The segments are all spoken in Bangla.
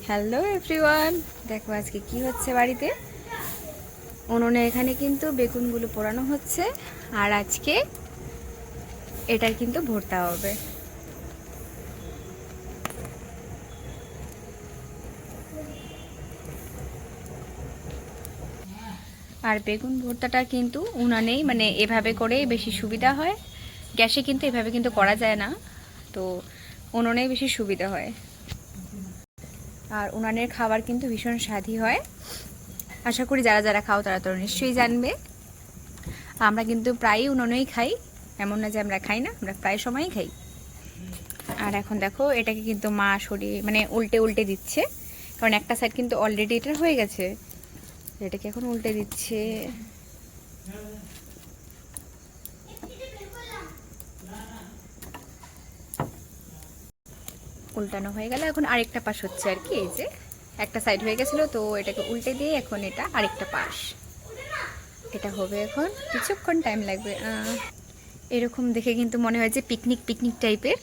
হ্যালো এভরিওয়ান, দেখো আজকে কি হচ্ছে বাড়িতে। উনুনে এখানে কিন্তু বেগুনগুলো পোড়ানো হচ্ছে, আর আজকে এটার কিন্তু ভর্তা হবে। আর বেগুন ভর্তাটা কিন্তু উনানেই, মানে এভাবে করেই বেশি সুবিধা হয়। গ্যাসে কিন্তু এভাবে কিন্তু করা যায় না, তো উনুনেই বেশি সুবিধা হয়। আর উনানের খাবার কিন্তু ভীষণ স্বাদই হয়। আশা করি যারা যারা খাও তারা তো নিশ্চয়ই জানবে। আমরা কিন্তু প্রায়ই উনুনেই খাই, এমন না যে আমরা খাই না, আমরা প্রায় সময়ই খাই। আর এখন দেখো এটাকে কিন্তু মা সরিয়ে মানে উল্টে উল্টে দিচ্ছে, কারণ একটা সাইড কিন্তু অলরেডি এটা হয়ে গেছে, এটাকে এখন উল্টে দিচ্ছে। উল্টানো হয়ে গেল, এখন আরেকটা পাশ হচ্ছে আর কি। এই যে একটা সাইড হয়ে গেছিলো, তো এটাকে উল্টে দিয়ে এখন এটা আরেকটা পাশ, এটা হবে এখন কিছুক্ষণ টাইম লাগবে। এরকম দেখে কিন্তু মনে হয় যে পিকনিক পিকনিক টাইপের।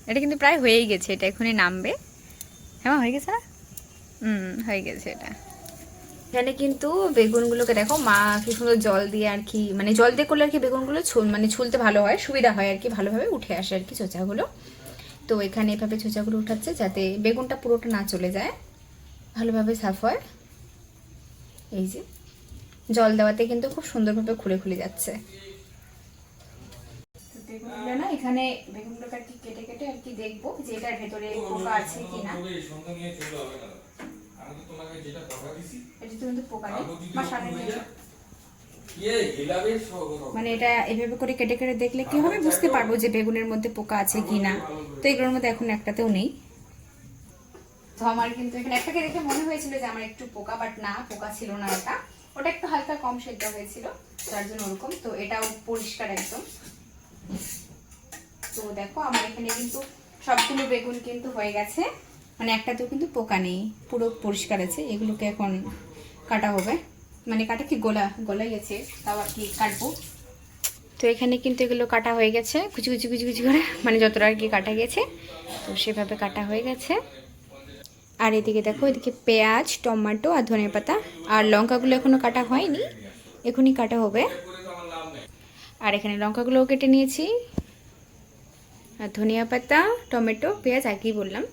এটা কিন্তু প্রায় হয়েই গেছে, এটা এখনই নামবে। হ্যাঁ হয়ে গেছে না? হয়ে গেছে এটা। এখানে কিন্তু বেগুনগুলোকে দেখো মা কি সুন্দর জল দিয়ে আর কি, মানে জল দিয়ে করলে আর কি বেগুনগুলো মানে ছুলতে ভালো হয়, সুবিধা হয় আর কি, ভালোভাবে উঠে আসে আর কি চোচাগুলো। তো এখানে এভাবে চোচাগুলো উঠাচ্ছে যাতে বেগুনটা পুরোটা না চলে যায়, ভালোভাবে সাফ হয়। এই যে জল দেওয়াতে কিন্তু খুব সুন্দরভাবে খুলে খুলে যাচ্ছে। বেগুনগুলো না, এখানে বেগুনগুলোকে আর কি কেটে কেটে আর কি দেখবো যে এটার ভেতরে পোকা আছে কিনা। এটা তো কিন্তু পোকা নেই, মানে এটা এভাবে করে কেটে কেটে দেখলে কি হবে বুঝতে পারবো যে বেগুনের মধ্যে পোকা আছে কিনা। তো এগুলোর মধ্যে এখন একটাতেও নেই। তো আমার কিন্তু এখানে একটাকে দেখে মনে হয়েছিল যে আমার একটু পোকা, বাট না, পোকা ছিল না। ওটা ওটা একটু হালকা কম সেদ্ধ হয়েছিল, তার জন্য ওরকম। তো এটাও পরিষ্কার একদম। তো দেখো আমার এখানে কিন্তু সবগুলো বেগুন কিন্তু হয়ে গেছে, মানে একটাতেও কিন্তু পোকা নেই, পুরো পরিষ্কার আছে। এগুলোকে এখন কাটা হবে, মানে কাটা কি গলাই গেছে, তাও আর কি কাটবো। তো এখানে কিন্তু এগুলো কাটা হয়ে গেছে কুচি কুচি কুচি কুচি করে, মানে যতটা আর কি কাটা গেছে, তো সেভাবে কাটা হয়ে গেছে। আর এদিকে দেখো, এদিকে পেঁয়াজ, টমেটো আর ধনে পাতা আর লঙ্কাগুলো এখনো কাটা হয়নি, এখনই কাটা হবে। আর এখানে লঙ্কাগুলোও কেটে নিয়েছি, আর ধনিয়া পাতা, টমেটো, পেঁয়াজ আগেই বললাম।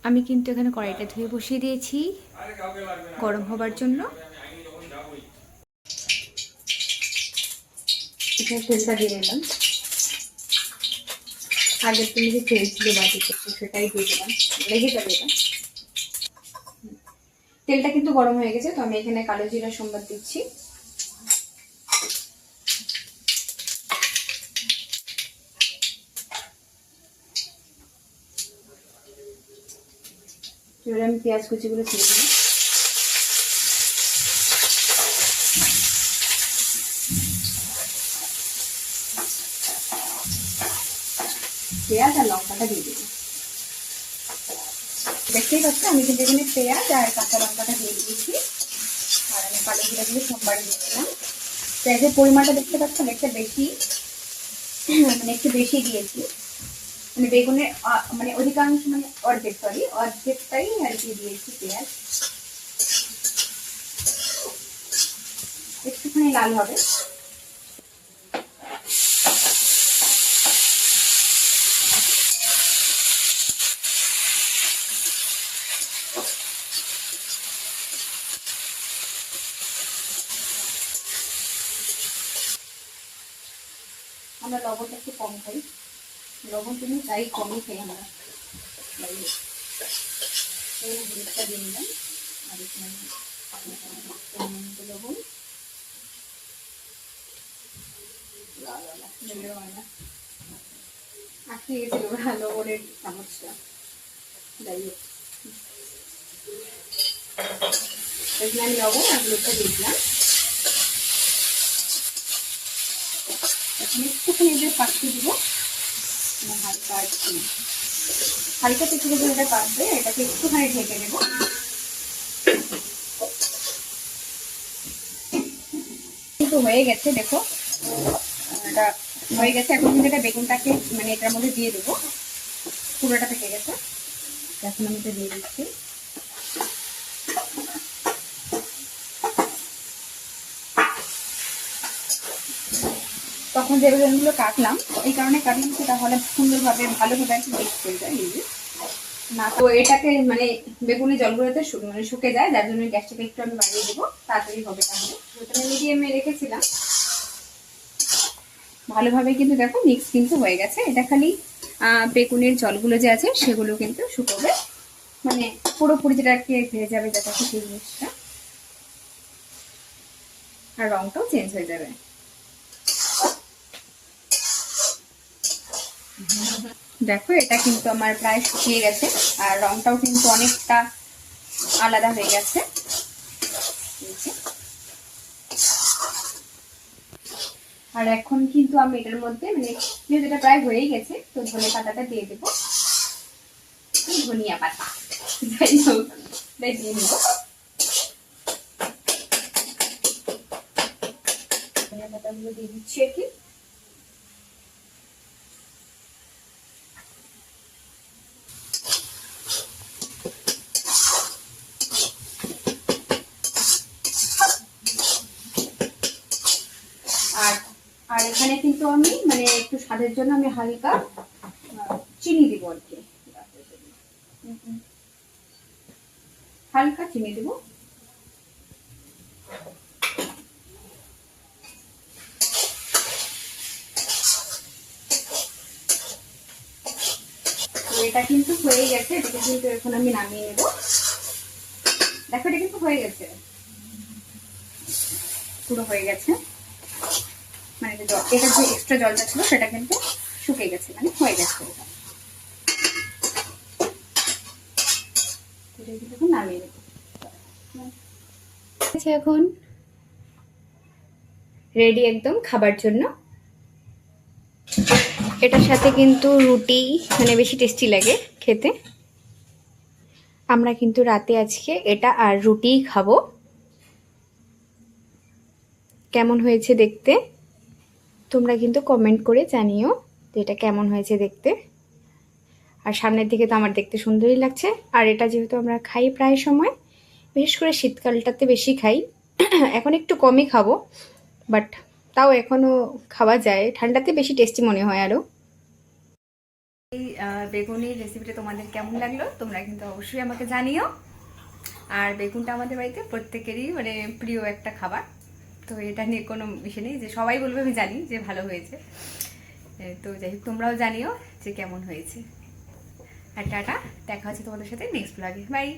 আমি কিন্তু এখানে কড়াইটা ধুয়ে বসিয়ে দিয়েছি গরম হবার জন্য। এখানে তেলটা দিয়ে দিলাম, আগের তুমি যে তেল ছিল বাটিতে সেটাই দিয়ে দিলাম, লেগে যাবে এটা। তেলটা কিন্তু গরম হয়ে গেছে, তো আমি এখানে কালো জিরা সম্বাদ দিচ্ছি। এবারে আমি পেঁয়াজ কুচিগুলো ছেড়ে দিলাম। পেঁয়াজ আর লঙ্কাটা দিয়ে দিলাম। দেখতেই পাচ্ছি আমি কিন্তু এখানে পেঁয়াজ আর কাঁচা লঙ্কাটা দিয়ে দিয়েছি, আর আমি কালো জিরা দিয়ে সোমবার দিয়েছিলাম। পেঁয়াজের পরিমাণটা দেখতে পাচ্ছি অনেকটা বেশি, মানে একটু বেশি দিয়েছি, মানে বেগুনের মানে অধিকাংশ, মানে অর্ধেকটাই আর কি দিয়েছি পেঁয়াজ। একটুখানি লাল হবে। আমরা লবণটা একটু কম খাই, লবণ তুমি তাই কমই খাই আমরা। হলুদটা দিয়ে নিলাম, আর এখানে লবণ আটকে গেছিল লবণের চামচটা, যাই হোক এখানে আমি লবণ আর হলুদটা দিয়ে দিলাম। এখন একটুখানি এদের পাকতে দিব, হালকা একটু হালকা কিছু কিছু এটা পাকবে, এটাকে একটুখানি ঢেকে দেবো। কিন্তু হয়ে গেছে, দেখো এটা হয়ে গেছে। এখন কিন্তু এটা বেগুনটাকে মানে এটার মধ্যে দিয়ে দেবো। পুরোটা পেকে গেছে। এখন আমি এটা দিয়ে দিচ্ছি। তখন যে বেগুনগুলো কাটলাম, এই কারণে কাটলাম যে তাহলে সুন্দরভাবে ভালোভাবে একটু মিক্স হয়ে যায়। না তো এটাকে মানে বেগুনের জলগুলোতে মানে শুকে যায়, যার জন্য গ্যাসটাকে একটু আমি বাড়িয়ে দেবো, তাড়াতাড়ি হবে। তাহলে মিডিয়ামে রেখেছিলাম, ভালোভাবে কিন্তু দেখো মিক্স কিন্তু হয়ে গেছে। এটা খালি বেগুনের জলগুলো যে আছে সেগুলো কিন্তু শুকোবে, মানে পুরোপুরি যেটাকে ভেজে যাবে যাতে সেই জিনিসটা, আর রংটাও চেঞ্জ হয়ে যাবে। দেখো এটা কিন্তু আমার প্রায় শুকিয়ে গেছে, আর রংটাও কিন্তু অনেকটা আলাদা হয়ে গেছে। আর এখন কিন্তু আমি এটার মধ্যে মানে যেহেতু এটা প্রায় হয়েই গেছে, তো ধনে পাতাটা দিয়ে দেবো, ধনিয়া পাতা যাই হোক দিয়ে নেবো। ধনিয়া পাতাগুলো দিয়ে দিচ্ছি আর কি। আর এখানে কিন্তু আমি মানে একটু স্বাদের জন্য আমি হালকা চিনি দিব আর কি, হালকা চিনি দেবো। এটা কিন্তু হয়ে গেছে, এটাকে কিন্তু এখন আমি নামিয়ে নেব। দেখো এটা কিন্তু হয়ে গেছে, পুরো হয়ে গেছে, মানে এটা যে এক্সট্রা জলটা ছিল সেটা কিন্তু শুকিয়ে গেছে, মানে হয়ে গেছে। এটা নামিয়ে নেব। এখন রেডি একদম খাবার জন্য। এটার সাথে কিন্তু রুটি মানে বেশি টেস্টি লাগে খেতে। আমরা কিন্তু রাতে আজকে এটা আর রুটিই খাবো। কেমন হয়েছে দেখতে তোমরা কিন্তু কমেন্ট করে জানিও যে এটা কেমন হয়েছে দেখতে। আর সামনের দিকে তো আমার দেখতে সুন্দরই লাগছে। আর এটা যেহেতু আমরা খাই প্রায় সময়, বিশেষ করে শীতকালটাতে বেশি খাই, এখন একটু কমই খাবো, বাট তাও এখনও খাওয়া যায়, ঠান্ডাতে বেশি টেস্টি মনে হয় আরও। এই বেগুনের রেসিপিটা তোমাদের কেমন লাগলো তোমরা কিন্তু অবশ্যই আমাকে জানিও। আর বেগুনটা আমাদের বাড়িতে প্রত্যেকেরই মানে প্রিয় একটা খাবার, তো এটা নিয়ে কোনো ইসে নেই যে সবাই বলবে, আমি জানি যে ভালো হয়েছে। তো যাই হোক তোমরাও জানিও যে কেমন হয়েছে। আর টাটা, দেখা হচ্ছে তোমাদের সাথে নেক্সট ব্লগে। বাই।